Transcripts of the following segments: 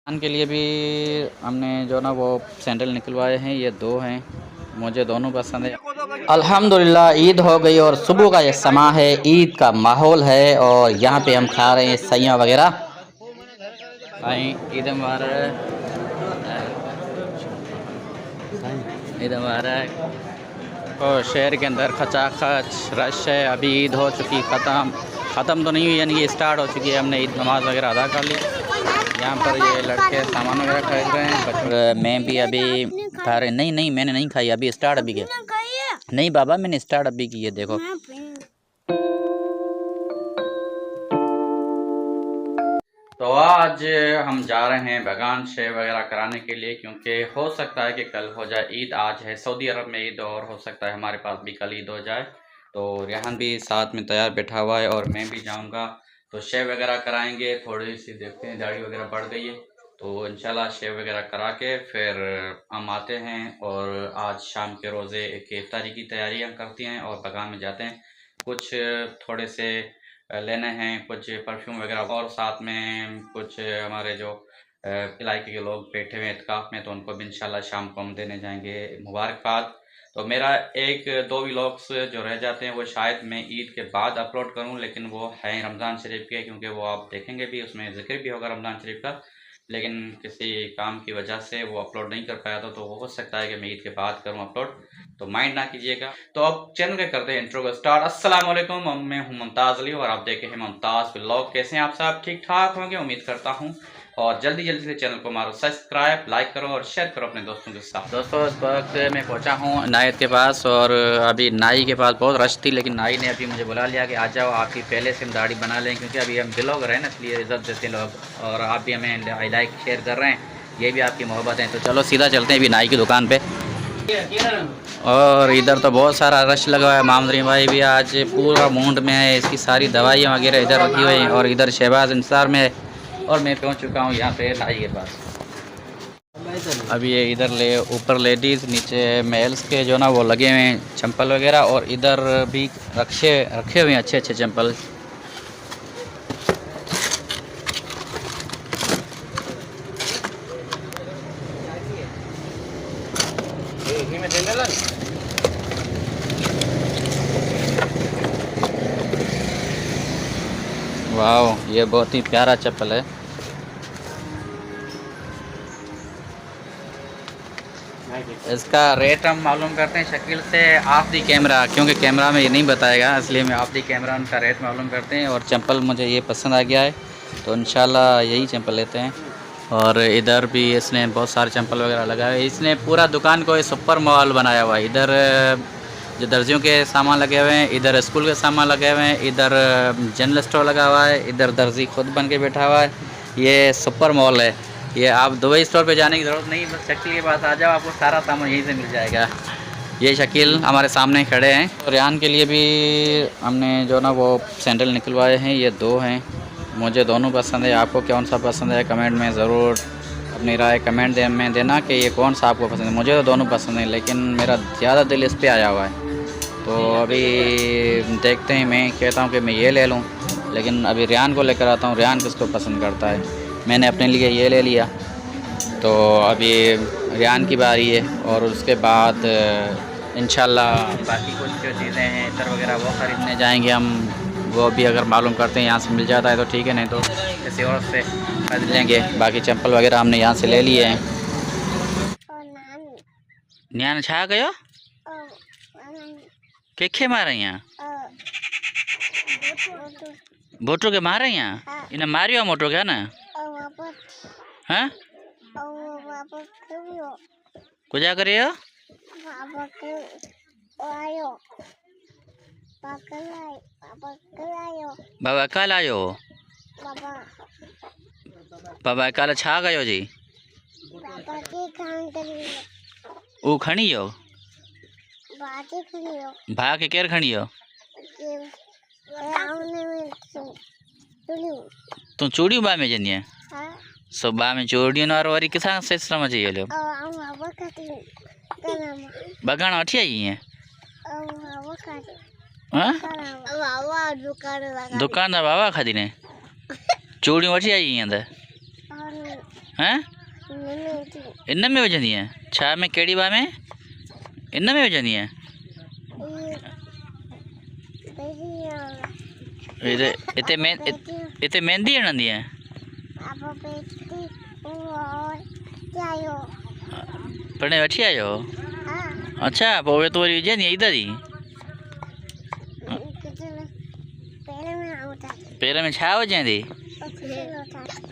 के लिए भी हमने जो ना वो सैंडल निकलवाए हैं, ये दो हैं, मुझे दोनों पसंद है। अल्हम्दुलिल्लाह ईद हो गई और सुबह का ये समा है, ईद का माहौल है और यहाँ पे हम खा रहे हैं सैयां वगैरह। भाई ईद मुबारक, ईद मुबारक। और शहर के अंदर खचाखच रश है। अभी ईद हो चुकी ख़त्म तो नहीं हुई, यानी कि स्टार्ट हो चुकी है। हमने ईद नमाज़ वगैरह अदा कर ली। यहाँ पर ये लड़के सामान वगैरह खरीद रहे हैं। मैं भी अभी खा रहे, नहीं मैंने नहीं खाई, अभी स्टार्ट अभी किया। नहीं बाबा मैंने स्टार्ट अभी की है, देखो। तो आज हम जा रहे हैं बगान शेव वगैरह कराने के लिए, क्योंकि हो सकता है कि कल हो जाए ईद। आज है सऊदी अरब में ईद और हो सकता है हमारे पास भी कल ईद हो जाए। तो रेहान भी साथ में तैयार बैठा हुआ है और मैं भी जाऊंगा, तो शेव वगैरह कराएंगे। थोड़ी सी देखते हैं, दाढ़ी वगैरह बढ़ गई है, तो इंशाल्लाह शेव वगैरह करा के फिर हम आते हैं। और आज शाम के रोज़े की इफ्तारी की तैयारियां करती हैं और बगान में जाते हैं। कुछ थोड़े से लेने हैं, कुछ परफ्यूम वगैरह, और साथ में कुछ हमारे जो इलाके के लोग बैठे हुए हैं इत्काफ में, तो उनको भी इंशाल्लाह शाम को हम देने जाएंगे मुबारकबाद। तो मेरा एक दो व्लॉग्स जो रह जाते हैं वो शायद मैं ईद के बाद अपलोड करूं, लेकिन वो हैं रमज़ान शरीफ के, क्योंकि वो आप देखेंगे भी, उसमें जिक्र भी होगा रमज़ान शरीफ का, लेकिन किसी काम की वजह से वो अपलोड नहीं कर पाया था। तो वो हो सकता है कि मैं ईद के बाद करूं अपलोड, तो माइंड ना कीजिएगा। तो अब चैनल के करते हैं इंट्रो का स्टार्ट। अस्सलाम वालेकुम, मैं हूं मुमताज़ अली और आप देखे हैं मुमताज़ व्लॉग। कैसे हैं आप सब? ठीक ठाक होंगे उम्मीद करता हूं। और जल्दी से चैनल को मारो सब्सक्राइब, लाइक करो और शेयर करो अपने दोस्तों के साथ। दोस्तों इस वक्त मैं पहुंचा हूं नायत के पास, और अभी नाई के पास बहुत रश थी, लेकिन नाई ने अभी मुझे बुला लिया कि आ जाओ, आपकी पहले से हम दाढ़ी बना लें, क्योंकि अभी हम ब्लॉगर हैं ना, इसलिए इज़्ज़त देते लोग, और आप भी हमें लाइक शेयर कर रहे हैं, ये भी आपकी मोहब्बत है। तो चलो सीधा चलते हैं अभी नाई की दुकान पर। और इधर तो बहुत सारा रश लगा हुआ है। मामदरी भाई भी आज पूरा मूड में है, इसकी सारी दवाइयाँ वगैरह इधर रखी हुई हैं, और इधर शहबाज इंतज़ार में है, और मैं पहुंच चुका हूं यहाँ पे नाई के पास। अभी ये इधर ऊपर लेडीज़, नीचे मेल्स के जो ना वो लगे हुए हैं चंपल वगैरह, और इधर भी रखे हुए हैं अच्छे चंपल। वाह, ये बहुत ही प्यारा चप्पल है। इसका रेट हम मालूम करते हैं शकील से ऑफ दी कैमरा, क्योंकि कैमरा में ये नहीं बताएगा, इसलिए मैं ऑफ दी कैमरा उनका रेट मालूम करते हैं। और चंपल मुझे ये पसंद आ गया है, तो इंशाल्लाह यही चंपल लेते हैं। और इधर भी इसने बहुत सारे चंपल वगैरह लगाए हैं। इसने पूरा दुकान को सुपर मॉल बनाया हुआ है। इधर जो दर्जियों के सामान लगे हुए हैं, इधर स्कूल के सामान लगे हुए हैं, इधर जनरल स्टोर लगा हुआ है, इधर दर्जी खुद बन के बैठा हुआ है। ये सुपर मॉल है। ये आप दुबई स्टोर पे जाने की ज़रूरत नहीं, बस शकील के पास आ जाओ, आपको सारा सामान यहीं से मिल जाएगा। ये शकील हमारे सामने खड़े हैं। और रेहान के लिए भी हमने जो ना वो सैंडल निकलवाए हैं, ये दो हैं, मुझे दोनों पसंद है। आपको कौन सा पसंद है कमेंट में ज़रूर अपनी राय कमेंट में देना कि ये कौन सा आपको पसंद है। मुझे तो दोनों पसंद है, लेकिन मेरा ज़्यादा दिल इस पर आया हुआ है। तो अभी देखते हैं, मैं कहता हूँ कि मैं ये ले लूँ, लेकिन अभी रेहान को लेकर आता हूँ, रेहान किसको पसंद करता है। मैंने अपने लिए ये ले लिया, तो अभी रेहान की बारी है, और उसके बाद इंशाल्लाह बाकी कुछ जो चीज़ें हैं इतर वगैरह वो ख़रीदने जाएंगे हम। वो भी अगर मालूम करते हैं यहाँ से मिल जाता है तो ठीक है, नहीं तो किसी और से खरीद लेंगे। बाकी चंपल वगैरह हमने यहाँ से ले लिए हैं। न्यान छा गयो के मारे यहाँ मोटो के मारे यहाँ इन्हें मारियो मोटो क्या ना, हाँ कुछ करियो बाबा कल आयो, बाबा कल छा गयो जी, वो खणियो भा के केर खणियो तू चूड़ी बा में जनी है सो बा में चूड़ी और वरी किसा सिस्टम चाहिए लो बगान अठी आई है। हां दुकान दा बाबा खादी ने चूड़ी वठी आई है हैं इन में वजंदी है छा में केड़ी बा में इन में वजंदी है इते मेहंदी हणंदी है पढ़ने वठी आयो अच्छा पोइ तो वरी विझंदी इधर ही पेर में छा विझंदी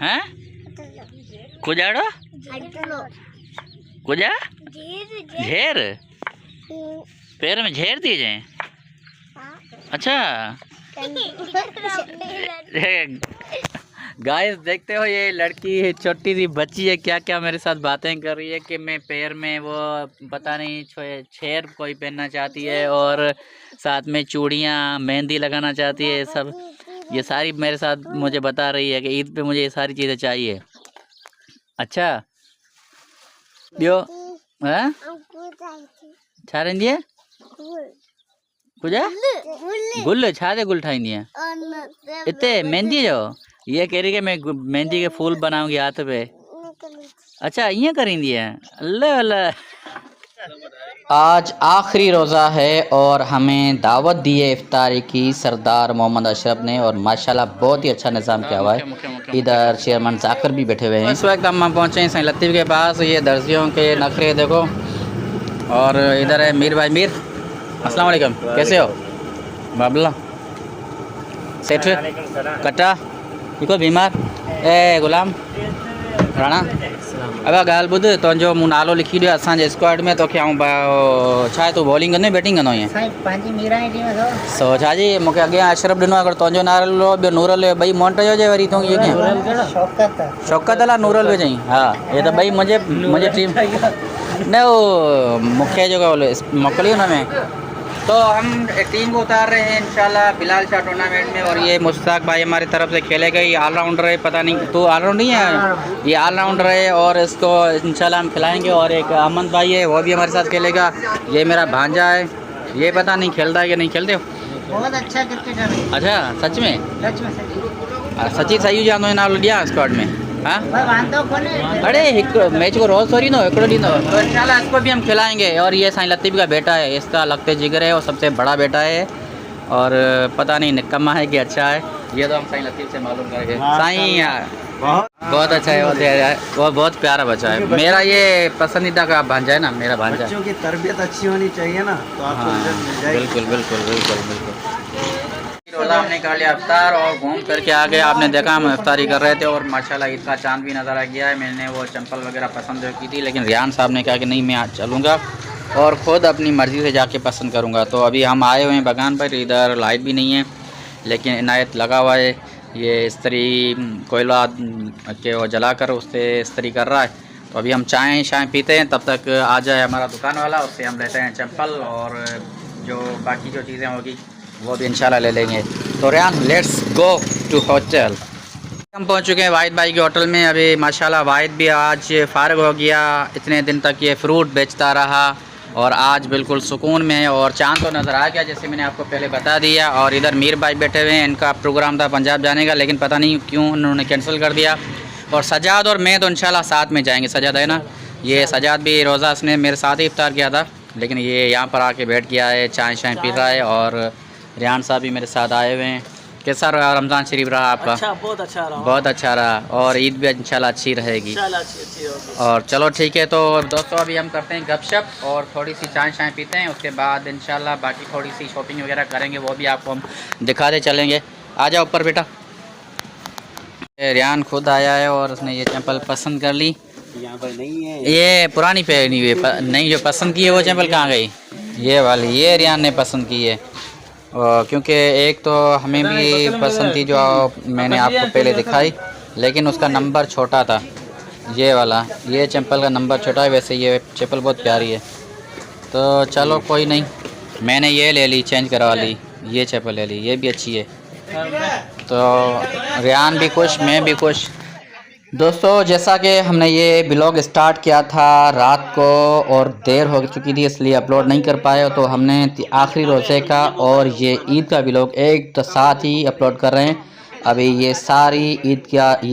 हैं कुजाड़ो कुजा झेर पैर में झेर दिए जाए अच्छा गाइस देखते हो ये लड़की छोटी सी बच्ची है क्या क्या मेरे साथ बातें कर रही है कि मैं पैर में वो पता नहीं छेर कोई पहनना चाहती है और साथ में चूड़ियाँ मेहंदी लगाना चाहती है सब ये सारी मेरे साथ मुझे बता रही है कि ईद पे मुझे ये सारी चीज़ें चाहिए। अच्छा ॿियो हाँ छा रहंदी है कुझा गुल छा ते गुल ठाहींदी है इते मेहंदी जो ये कह रही कि मैं मेहंदी के फूल बनाऊंगी हाथ पे अच्छा ये करींदी है अल्लाह अल्लाह। आज आखिरी रोज़ा है और हमें दावत दी है इफ्तारी की सरदार मोहम्मद अशरफ ने और माशाल्लाह बहुत ही अच्छा निज़ाम किया हुआ है। इधर चेयरमैन जाकर भी बैठे हुए हैं। इस वक्त हम पहुँचे हैं सही लतीफ़ के पास। ये दर्जियों के नखरे देखो और इधर है मीर भाई। मीर अस्सलाम वालेकुम कैसे हो बाबला सेठ कटा इको बीमार ए गुलाम राणा अब गाल बुध तुझो मूं नालो लिखी दियो असांजे स्क्वाड में तोखे ऐं छा तूं बॉलिंग कंदो बैटिंग कंदो ईअं सो छा जी मूंखे अॻियां अशरफ ॾिनो अगरि तुंहिंजो नालो ॿियो नूरल ॿई मोंट जो हुजे वरी तूं इहो कीअं शौकत अला नूरल बि चई हा ये तो ॿई मुंहिंजे टीम न वो मूंखे जेको मोकिली हुन में तो हम टीम को उतार रहे हैं इंशाल्लाह बिलाल शाह टूर्नामेंट में। और ये मुश्ताक भाई हमारी तरफ से खेलेगा। ये ऑलराउंडर है पता नहीं तो ऑलराउंडर नहीं है ये ऑलराउंडर है और इसको इंशाल्लाह हम खिलाएंगे। और एक अमन भाई है वो भी हमारे साथ खेलेगा। ये मेरा भांजा है ये पता नहीं खेलता है कि नहीं खेलते हो बहुत अच्छा क्रिकेटर। अच्छा सच में सची सही जानो नालो ॾियां स्क्वाड में हाँ अरे एक मैच को रोज़ थोड़ी ना एकड़ो ॾींदो तो इंशाल्लाह इसको भी हम खिलाएंगे। और ये साईं लतीफ़ का बेटा है इसका लगते जिगर है और सबसे बड़ा बेटा है और पता नहीं निकम्मा है कि अच्छा है ये तो हम साईं लतीफ़ से मालूम करेंगे। साईं बहुत अच्छा है वो बहुत प्यारा बच्चा है मेरा ये पसंदीदा का भांजा है ना मेरा भांजा। बच्चों की तरबियत अच्छी होनी चाहिए ना तो आपको बिल्कुल बिल्कुल बिल्कुल बिल्कुल। रोज़ा हमने कर लिया अफ्तार और घूम करके आ गए। आपने देखा हम इफ्तारी कर रहे थे और माशाल्लाह ईद का चांद भी नज़र आ गया है। मैंने वो चंपल वगैरह पसंद की थी लेकिन रियान साहब ने कहा कि नहीं मैं आज चलूँगा और ख़ुद अपनी मर्ज़ी से जाके पसंद करूँगा। तो अभी हम आए हुए हैं बगान पर। इधर लाइट भी नहीं है लेकिन इनायत लगा हुआ है ये इस्त्री कोयला के वो जला कर उससे इस्त्री कर रहा है। तो अभी हम चाय पीते हैं तब तक आ जाए हमारा दुकान वाला उससे हम लेते हैं चंपल और जो बाकी जो चीज़ें होगी वो भी इंशाल्लाह ले लेंगे। तो Riyan let's go to hotel. हम पहुंच चुके हैं वाहिद भाई के होटल में। अभी माशाल्लाह वाहिद भी आज फ़ारिग हो गया। इतने दिन तक ये फ्रूट बेचता रहा और आज बिल्कुल सुकून में है और चांद तो नज़र आ गया जैसे मैंने आपको पहले बता दिया। और इधर मीर भाई बैठे हुए हैं इनका प्रोग्राम था पंजाब जाने का लेकिन पता नहीं क्यों उन्होंने कैंसिल कर दिया। और सजाद और मैं तो इंशाल्लाह साथ में जाएंगे। सजाद है ना ये सजाद भी रोज़ा उसने मेरे साथ ही इफ्तार किया था लेकिन ये यहाँ पर आके बैठ गया है चाय पी रहा है। और रियान साहब भी मेरे साथ आए हुए हैं। कैसा रहा रमज़ान शरीफ रहा आपका? अच्छा बहुत अच्छा रहा और ईद भी इंशाल्लाह अच्छी रहेगी और चलो ठीक है। तो दोस्तों अभी हम करते हैं गपशप और थोड़ी सी चाय पीते हैं उसके बाद इंशाल्लाह बाकी थोड़ी सी शॉपिंग वगैरह करेंगे वो भी आपको हम दिखाते चलेंगे। आ जाओ ऊपर बेटा। रियान खुद आया है और उसने ये चप्पल पसंद कर ली। यहाँ पर नहीं है ये पुरानी पे नहीं जो पसंद की है वो चप्पल कहाँ गई? ये वाली ये रियान ने पसंद की है क्योंकि एक तो हमें भी पसंद थी जो मैंने आपको पहले दिखाई लेकिन उसका नंबर छोटा था। ये वाला ये चप्पल का नंबर छोटा है। वैसे ये चप्पल बहुत प्यारी है तो चलो कोई नहीं मैंने ये ले ली चेंज करवा ली ये चप्पल ले ली ये भी अच्छी है। तो रियान भी खुश मैं भी खुश। दोस्तों जैसा कि हमने ये ब्लॉग स्टार्ट किया था रात को और देर हो चुकी थी इसलिए अपलोड नहीं कर पाए तो हमने आखिरी रोज़े का और ये ईद का ब्लॉग एक तो साथ ही अपलोड कर रहे हैं। अभी ये सारी ये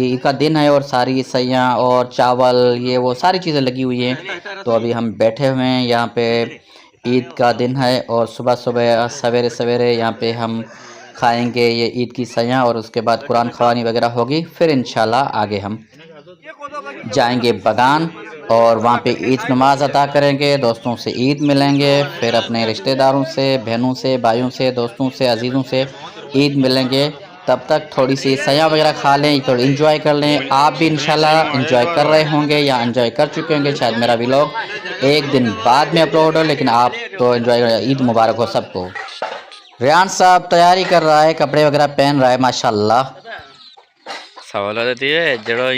ईद का दिन है और सारी सैयाँ और चावल ये वो सारी चीज़ें लगी हुई हैं। तो अभी हम बैठे हुए हैं यहाँ पे, ईद का दिन है और सुबह सुबह सवेरे सवेरे यहाँ पे हम खाएंगे ये ईद की सैयाँ और उसके बाद कुरान ख़वानी वगैरह होगी। फिर इंशाल्लाह आगे हम जाएंगे बगान और वहाँ पे ईद नमाज अदा करेंगे, दोस्तों से ईद मिलेंगे, फिर अपने रिश्तेदारों से, बहनों से, भाइयों से, दोस्तों से, अजीज़ों से ईद मिलेंगे। तब तक थोड़ी सी सैयाँ वगैरह खा लें, थोड़ी इंजॉय कर लें। आप भी इंशाल्लाह इंजॉय कर रहे होंगे या इंजॉय कर चुके होंगे। शायद मेरा व्लॉग एक दिन बाद में अपलोड हो, लेकिन आप तो इंजॉय कर। ईद मुबारक हो सबको। रियान साहब तैयारी कर रहा है, कपड़े वगैरह पहन रहा है माशाल्लाह। सवाल देती है जड़ो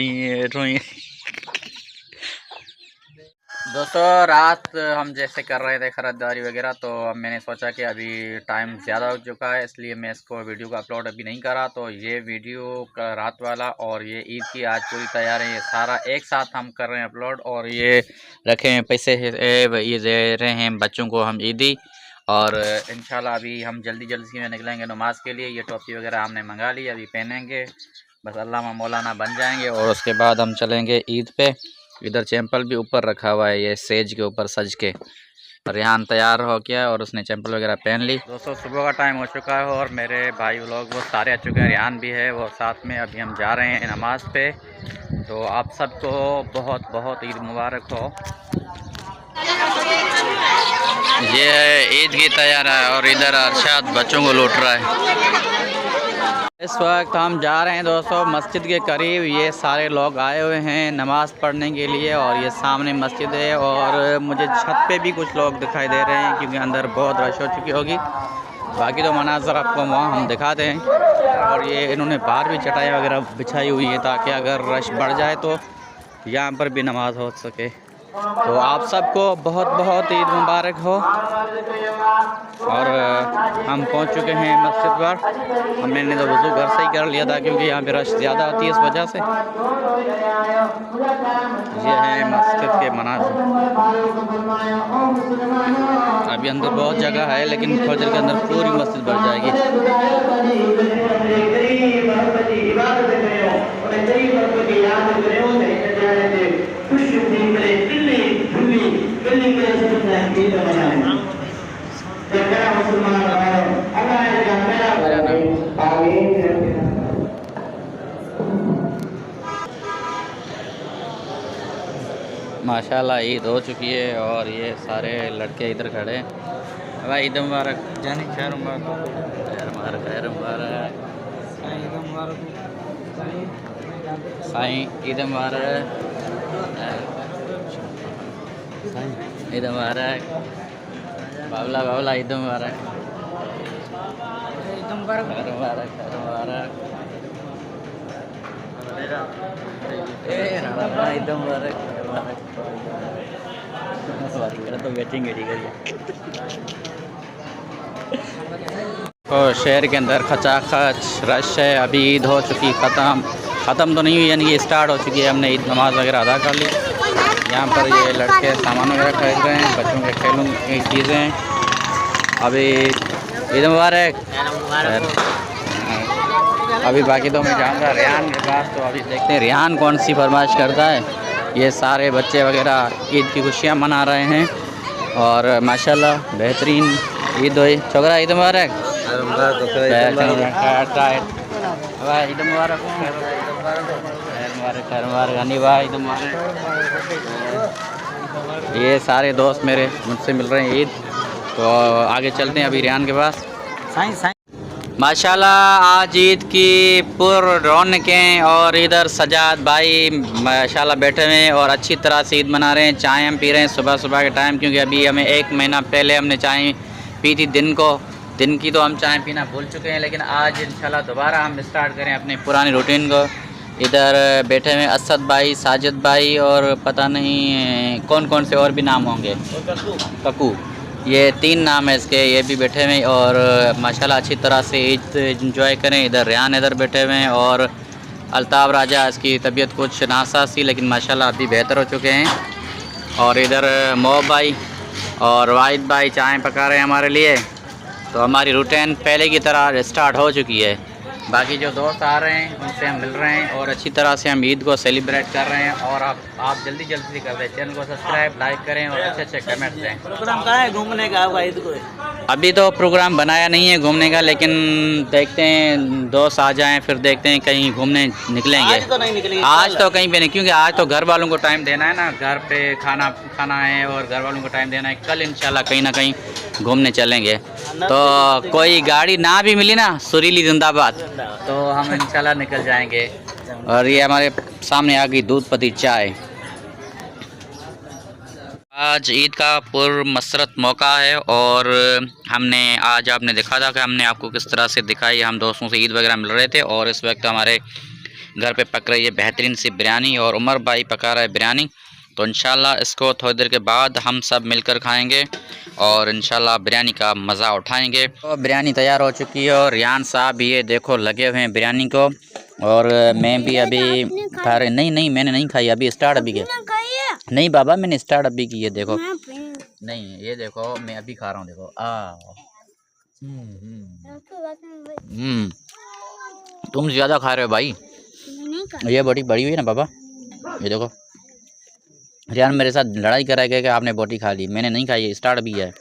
दोस्तों रात हम जैसे कर रहे थे खरीदारी वगैरह, तो अब मैंने सोचा कि अभी टाइम ज़्यादा हो चुका है, इसलिए मैं इसको वीडियो का अपलोड अभी नहीं करा। तो ये वीडियो का रात वाला और ये ईद की आज पूरी तैयारी, ये सारा एक साथ हम कर रहे हैं अपलोड। और ये रखे हैं पैसे, ये दे रहे हैं बच्चों को हम ईदी। और इंशाल्लाह अभी हम जल्दी में निकलेंगे नमाज के लिए। ये टोपी वगैरह हमने मंगा ली, अभी पहनेंगे, बस अल्लाह मौलाना बन जाएंगे और उसके बाद हम चलेंगे ईद पे। इधर चैंपल भी ऊपर रखा हुआ है, ये सेज के ऊपर सज के। रेहान तैयार हो गया और उसने चैंपल वगैरह पहन ली। दोस्तों सुबह का टाइम हो चुका है और मेरे भाई लोग वो सारे आ चुके हैं, रेहान भी है वो साथ में। अभी हम जा रहे हैं नमाज पे। तो आप सबको बहुत बहुत ईद मुबारक हो। ये है ईद की तैयारी और इधर अरशाद बच्चों को लूट रहा है। इस वक्त हम जा रहे हैं दोस्तों मस्जिद के करीब। ये सारे लोग आए हुए हैं नमाज़ पढ़ने के लिए और ये सामने मस्जिद है। और मुझे छत पे भी कुछ लोग दिखाई दे रहे हैं क्योंकि अंदर बहुत रश हो चुकी होगी। बाकी तो मनाज़र आपको वहाँ हम दिखाते हैं। और ये इन्होंने बाहर भी चटाई वगैरह बिछाई हुई है ताकि अगर रश बढ़ जाए तो यहाँ पर भी नमाज हो सके। तो आप सबको बहुत बहुत ईद मुबारक हो। और हम पहुंच चुके हैं मस्जिद पर। हमने तो वज़ू घर से ही कर लिया था क्योंकि यहाँ पे रश ज़्यादा होती है इस वजह से। ये है मस्जिद के मनाज़िर। अभी अंदर बहुत जगह है लेकिन थोड़ी देर के अंदर पूरी मस्जिद भर जाएगी। माशाल्लाह ईद हो चुकी है और ये सारे लड़के इधर खड़े हैं। भाई ईद मुबारक जानी, खैर मुबारक, खैर मुबारक, खैर मुबारक, साईं ईद मुबारक, ईद मुबारक, बाबला बाबला ईद मुबारक, ईद मुबारक, खैर मुबारक, खैर मुबारक, ईद मुबारक, तो बैठेंगे ठीक है। तो शहर के अंदर खचाखच रश है। अभी ईद हो चुकी, ख़त्म तो नहीं हुई, यानी कि स्टार्ट हो चुकी है। हमने ईद नमाज वगैरह अदा कर ली। यहाँ पर ये लड़के सामान वगैरह खरीद रहे हैं, बच्चों के खेलों की चीज़ें। अभी ईद मुबारक। अभी बाकी तो मैं जाऊँगा रेहान के पास, तो अभी देखते हैं रेहान कौन सी फरमाइश करता है। ये सारे बच्चे वगैरह ईद की खुशियाँ मना रहे हैं और माशाल्लाह बेहतरीन ईद हुई। छोकरा ईद मुबारक, ईद मुबारक, खैर मुबारक, हनी भाई ईद मुबारक। ये सारे दोस्त मेरे मुझसे मिल रहे हैं ईद। तो आगे चलते हैं अभी रेहान के पास। माशाल्लाह आज ईद की पूर्ण रौनकें और इधर सजाद भाई माशाल्लाह बैठे हुए हैं और अच्छी तरह से ईद मना रहे हैं। चाय हम पी रहे हैं सुबह सुबह के टाइम, क्योंकि अभी हमें 1 महीना पहले हमने चाय पी थी दिन की तो हम चाय पीना भूल चुके हैं, लेकिन आज इंशाल्लाह दोबारा हम स्टार्ट करें अपनी पुरानी रूटीन को। इधर बैठे हुए असद भाई, साजिद भाई और पता नहीं कौन कौन से और भी नाम होंगे, ककू, ये 3 नाम है इसके, ये भी बैठे हुए हैं और माशाल्लाह अच्छी तरह से ईद एंजॉय करें। इधर रेहान इधर बैठे हुए हैं और अल्ताफ़ राजा, इसकी तबीयत कुछ नासाज थी लेकिन माशाल्लाह अभी बेहतर हो चुके हैं। और इधर मोह भाई और वाहिद भाई चाय पका रहे हैं हमारे लिए। तो हमारी रूटीन पहले की तरह स्टार्ट हो चुकी है। बाकी जो दोस्त आ रहे हैं उनसे हम मिल रहे हैं और अच्छी तरह से हम ईद को सेलिब्रेट कर रहे हैं। और आप जल्दी जल्दी कर दें, चैनल को सब्सक्राइब लाइक करें और अच्छे अच्छे कमेंट दें। प्रोग्राम कहाँ है घूमने का आपका ईद को? अभी तो प्रोग्राम बनाया नहीं है घूमने का, लेकिन देखते हैं दोस्त आ जाएं फिर देखते हैं कहीं घूमने निकलेंगे। आज तो नहीं निकलेंगे, आज तो कहीं पे नहीं, क्योंकि आज तो घर वालों को टाइम देना है ना, घर पे खाना है और घर वालों को टाइम देना है। कल इंशाल्लाह कहीं ना कहीं घूमने चलेंगे। तो कोई गाड़ी ना भी मिली ना, सुरीली जिंदाबाद, तो हम इंशाल्लाह निकल जाएंगे। और ये हमारे सामने आ गई दूध पत्ती चाय। आज ईद का पुरमसरत मौका है और हमने आज आपने देखा था कि हमने आपको किस तरह से दिखाई, हम दोस्तों से ईद वगैरह मिल रहे थे। और इस वक्त हमारे घर पे पक रही है बेहतरीन सी बिरयानी और उमर भाई पका रहा है बिरयानी। तो इंशाल्लाह इसको थोड़ी देर के बाद हम सब मिलकर खाएंगे और इंशाल्लाह बिरयानी का मज़ा उठाएंगे। तो बिरयानी तैयार हो चुकी है और रियान साहब ये देखो लगे हुए हैं बिरयानी को। और मैं भी अभी खा रहे, नहीं मैंने नहीं खाई, अभी स्टार्ट अभी के नहीं बाबा, मैंने स्टार्ट अभी की। ये देखो नहीं, ये देखो मैं अभी खा रहा हूँ, देखो तुम ज़्यादा खा रहे हो भाई, ये बड़ी बड़ी हुई है ना बाबा। ये देखो रियान मेरे साथ लड़ाई करा गया कि आपने बोटी खा ली, मैंने नहीं खाई, स्टार्ट भी है।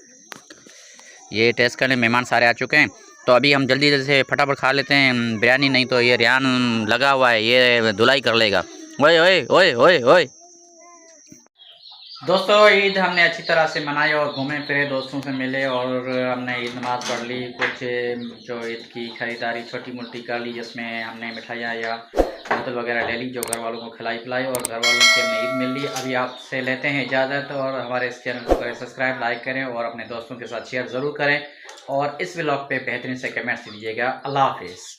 ये टेस्ट करने मेहमान सारे आ चुके हैं, तो अभी हम जल्दी जल्दी से फटाफट खा लेते हैं बिरयानी, नहीं तो ये रियान लगा हुआ है, ये धुलाई कर लेगा। ओए ओए ओए ओए ओए। दोस्तों ईद हमने अच्छी तरह से मनाई और घूमे फिरे, दोस्तों से मिले और हमने ईद नमाज़ पढ़ ली। कुछ जो ईद की ख़रीदारी छोटी मोटी कर ली, जिसमें हमने मिठाइयाँ या बोतल वगैरह ले ली जो घर वालों को खिलाई पिलाई, और घर वालों से हमने ईद मिल ली। अभी आपसे लेते हैं इजाज़त और हमारे इस चैनल को करें सब्सक्राइब, लाइक करें और अपने दोस्तों के साथ शेयर ज़रूर करें और इस व्लॉग पे बेहतरीन से कमेंट्स दीजिएगा। अल्लाह हाफिज़।